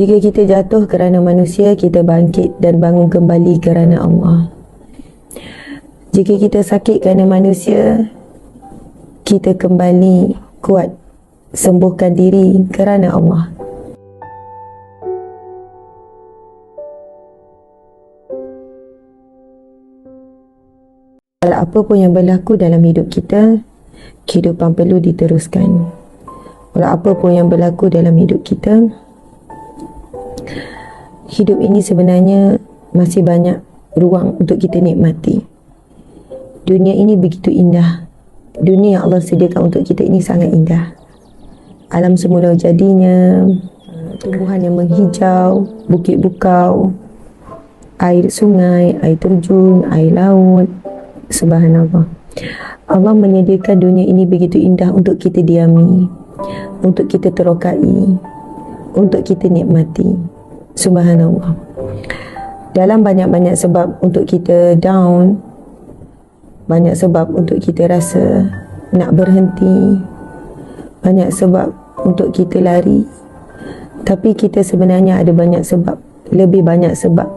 Jika kita jatuh kerana manusia, kita bangkit dan bangun kembali kerana Allah. Jika kita sakit kerana manusia, kita kembali kuat, sembuhkan diri kerana Allah. Walau apa pun yang berlaku dalam hidup kita, kehidupan perlu diteruskan. Walau apa pun yang berlaku dalam hidup kita, hidup ini sebenarnya masih banyak ruang untuk kita nikmati. Dunia ini begitu indah. Dunia yang Allah sediakan untuk kita ini sangat indah. Alam semula jadinya, tumbuhan yang menghijau, bukit bukau, air sungai, air terjun, air laut. Subhanallah. Allah menyediakan dunia ini begitu indah untuk kita diami, untuk kita terokai, untuk kita nikmati. Subhanallah. Dalam banyak-banyak sebab untuk kita down, banyak sebab untuk kita rasa nak berhenti, banyak sebab untuk kita lari, tapi kita sebenarnya ada banyak sebab, lebih banyak sebab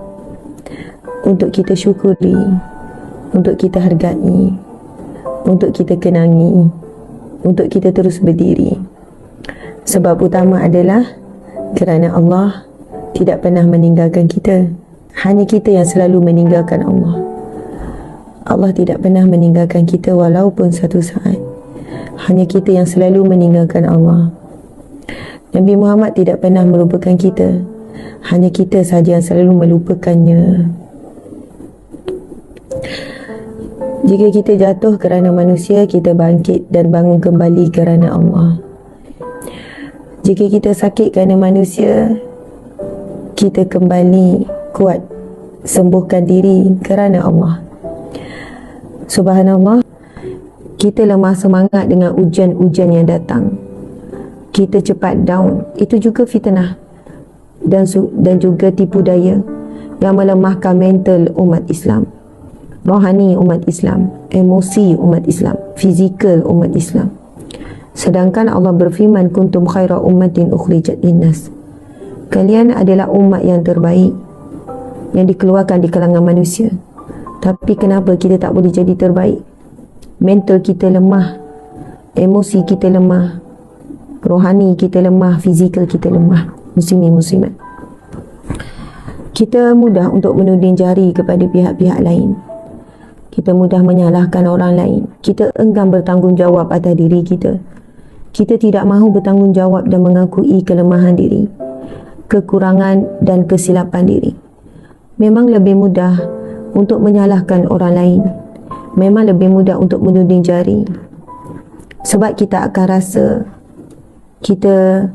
untuk kita syukuri, untuk kita hargai, untuk kita kenangi, untuk kita terus berdiri. Sebab utama adalah kerana Allah tidak pernah meninggalkan kita. Hanya kita yang selalu meninggalkan Allah. Allah tidak pernah meninggalkan kita walaupun satu saat. Hanya kita yang selalu meninggalkan Allah. Nabi Muhammad tidak pernah melupakan kita. Hanya kita sahaja yang selalu melupakannya. Jika kita jatuh kerana manusia, kita bangkit dan bangun kembali kerana Allah. Jika kita sakit kerana manusia, kita kembali kuat, sembuhkan diri kerana Allah. Subhanallah. Kita lemah semangat dengan ujian-ujian yang datang. Kita cepat down. Itu juga fitnah dan juga tipu daya yang melemahkan mental umat Islam, rohani umat Islam, emosi umat Islam, fizikal umat Islam. Sedangkan Allah berfirman, kuntum khaira ummatin ukhrijat linnas. Kalian adalah umat yang terbaik yang dikeluarkan di kalangan manusia. Tapi kenapa kita tak boleh jadi terbaik? Mental kita lemah, emosi kita lemah, rohani kita lemah, fizikal kita lemah. Muslimin muslimat, kita mudah untuk menuding jari kepada pihak-pihak lain. Kita mudah menyalahkan orang lain. Kita enggan bertanggungjawab atas diri kita. Kita tidak mahu bertanggungjawab dan mengakui kelemahan diri, kekurangan dan kesilapan diri. Memang lebih mudah untuk menyalahkan orang lain. Memang lebih mudah untuk menuding jari. Sebab kita akan rasa kita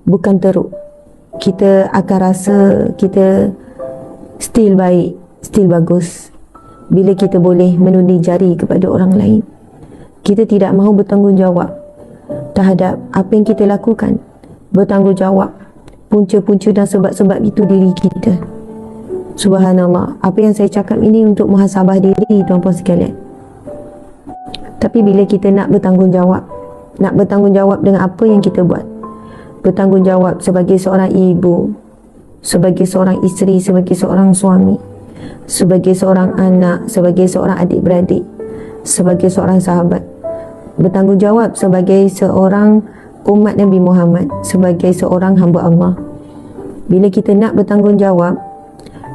bukan teruk. Kita akan rasa kita still baik, still bagus bila kita boleh menuding jari kepada orang lain. Kita tidak mahu bertanggungjawab terhadap apa yang kita lakukan. Bertanggungjawab punca-punca dan sebab-sebab itu diri kita. Subhanallah. Apa yang saya cakap ini untuk muhasabah diri, tuan-puan sekalian. Tapi bila kita nak bertanggungjawab dengan apa yang kita buat, bertanggungjawab sebagai seorang ibu, sebagai seorang isteri, sebagai seorang suami, sebagai seorang anak, sebagai seorang adik-beradik, sebagai seorang sahabat, bertanggungjawab sebagai seorang umat Nabi Muhammad, sebagai seorang hamba Allah. Bila kita nak bertanggungjawab,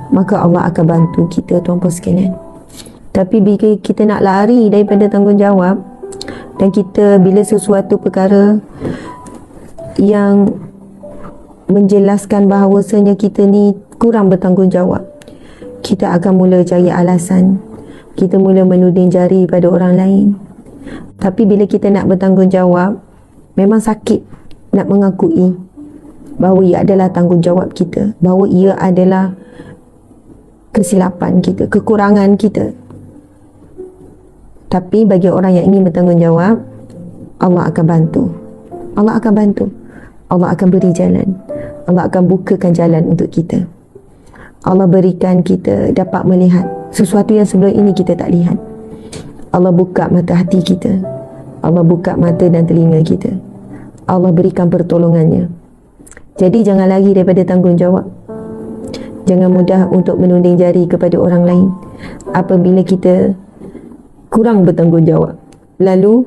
maka Allah akan bantu kita, tuan-puan sekalian. Tapi bila kita nak lari daripada tanggungjawab, dan kita bila sesuatu perkara yang menjelaskan bahawasanya kita ni kurang bertanggungjawab, kita akan mula cari alasan, kita mula menuding jari pada orang lain. Tapi bila kita nak bertanggungjawab, memang sakit nak mengakui bahawa ia adalah tanggungjawab kita, bahawa ia adalah kesilapan kita, kekurangan kita. Tapi bagi orang yang ingin bertanggungjawab, Allah akan bantu. Allah akan bantu. Allah akan beri jalan. Allah akan bukakan jalan untuk kita. Allah berikan kita dapat melihat sesuatu yang sebelum ini kita tak lihat. Allah buka mata hati kita. Allah buka mata dan telinga kita. Allah berikan pertolongannya. Jadi jangan lari daripada tanggungjawab. Jangan mudah untuk menunding jari kepada orang lain apabila kita kurang bertanggungjawab. Lalu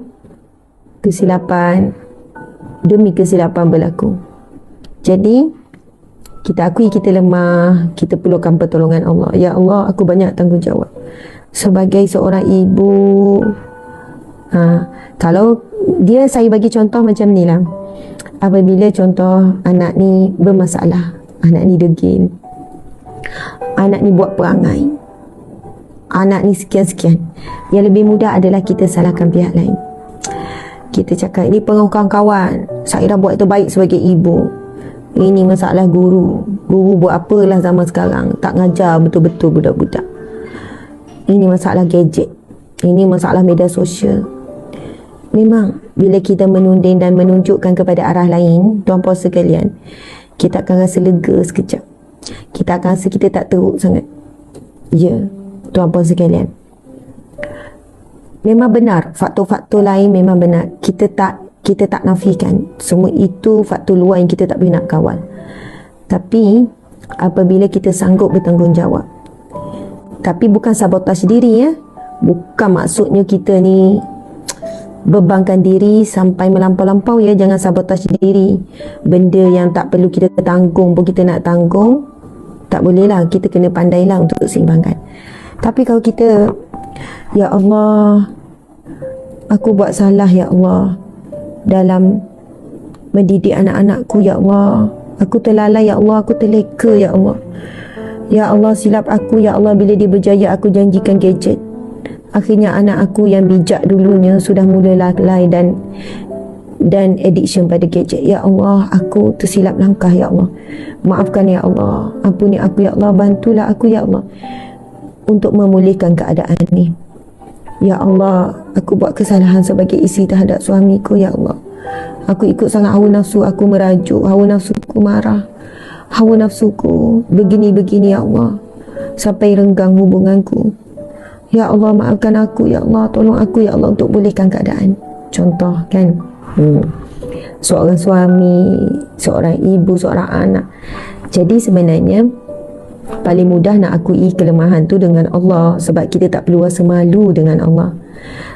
kesilapan demi kesilapan berlaku. Jadi kita akui kita lemah, kita perlukan pertolongan Allah. Ya Allah, aku banyak tanggungjawab sebagai seorang ibu. Kalau dia, saya bagi contoh macam ni lah. Apabila contoh anak ni bermasalah, anak ni degil, anak ni buat perangai, anak ni sekian-sekian, yang lebih mudah adalah kita salahkan pihak lain. Kita cakap ini pengaruh kawan-kawan, saya dah buat terbaik sebagai ibu, ini masalah guru buat apalah zaman sekarang, tak ngajar betul-betul budak-budak, ini masalah gadget, ini masalah media sosial. Memang bila kita menunding dan menunjukkan kepada arah lain, tuan-puan sekalian, kita akan rasa lega sekejap, kita akan rasa kita tak teruk sangat. Ya, tuan-puan sekalian, memang benar, faktor-faktor lain memang benar, kita tak nafikan semua itu faktor luar yang kita tak boleh nak kawal. Tapi apabila kita sanggup bertanggungjawab, tapi bukan sabotaj diri, bukan maksudnya kita ni bebankan diri sampai melampau-lampau, jangan sabotaj diri. Benda yang tak perlu kita tanggung pun kita nak tanggung, tak boleh lah. Kita kena pandailah untuk seimbangkan. Tapi kalau kita, ya Allah, aku buat salah ya Allah dalam mendidik anak-anakku ya Allah, aku terlalai ya Allah, aku terleka ya Allah, ya Allah silap aku ya Allah, bila dia berjaya aku janjikan gadget, akhirnya anak aku yang bijak dulunya sudah mula lalai dan addiction pada gadget. Ya Allah, aku tersilap langkah ya Allah, maafkan ya Allah, ampuni aku ya Allah, bantulah aku ya Allah untuk memulihkan keadaan ni. Ya Allah, aku buat kesalahan sebagai isteri terhadap suamiku ya Allah, aku ikut sangat hawa nafsu, aku merajuk, hawa nafsuku marah, hawa nafsuku begini-begini ya Allah, sampai renggang hubunganku. Ya Allah, maafkan aku ya Allah, tolong aku ya Allah untuk pulihkan keadaan. Contoh kan, seorang suami, seorang ibu, seorang anak. Jadi sebenarnya paling mudah nak akui kelemahan tu dengan Allah, sebab kita tak perlu rasa malu dengan Allah.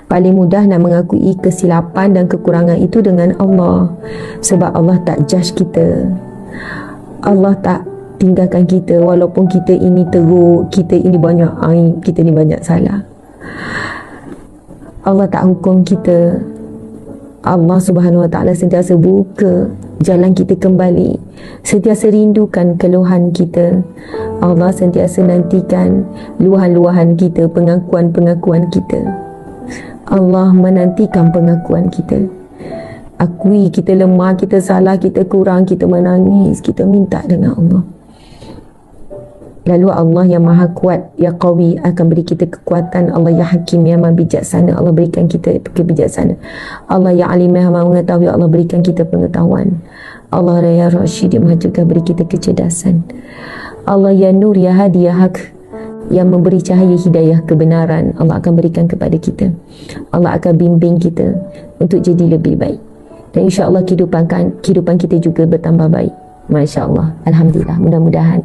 Paling mudah nak mengakui kesilapan dan kekurangan itu dengan Allah, sebab Allah tak judge kita, Allah tak tinggalkan kita walaupun kita ini teruk, kita ini banyak aib, kita ini banyak salah. Allah tak hukum kita. Allah Subhanahu Wa Taala sentiasa buka jalan kita kembali, sentiasa rindukan keluhan kita. Allah sentiasa nantikan luahan-luahan kita, pengakuan-pengakuan kita. Allah menantikan pengakuan kita. Akui kita lemah, kita salah, kita kurang, kita menangis, kita minta dengan Allah. Lalu Allah yang maha kuat, ya qawi, akan beri kita kekuatan. Allah ya hakim, yang maha bijaksana, Allah berikan kita kebijaksanaan. Allah ya alim, yang maha mengetahui, Allah berikan kita pengetahuan. Allah ya rasyid, yang maha cegah, beri kita kecerdasan. Allah ya nur, ya hadi, ya haq, yang memberi cahaya hidayah kebenaran, Allah akan berikan kepada kita. Allah akan bimbing kita untuk jadi lebih baik, dan insya Allah kehidupan kita juga bertambah baik. Masya Allah, Alhamdulillah, mudah-mudahan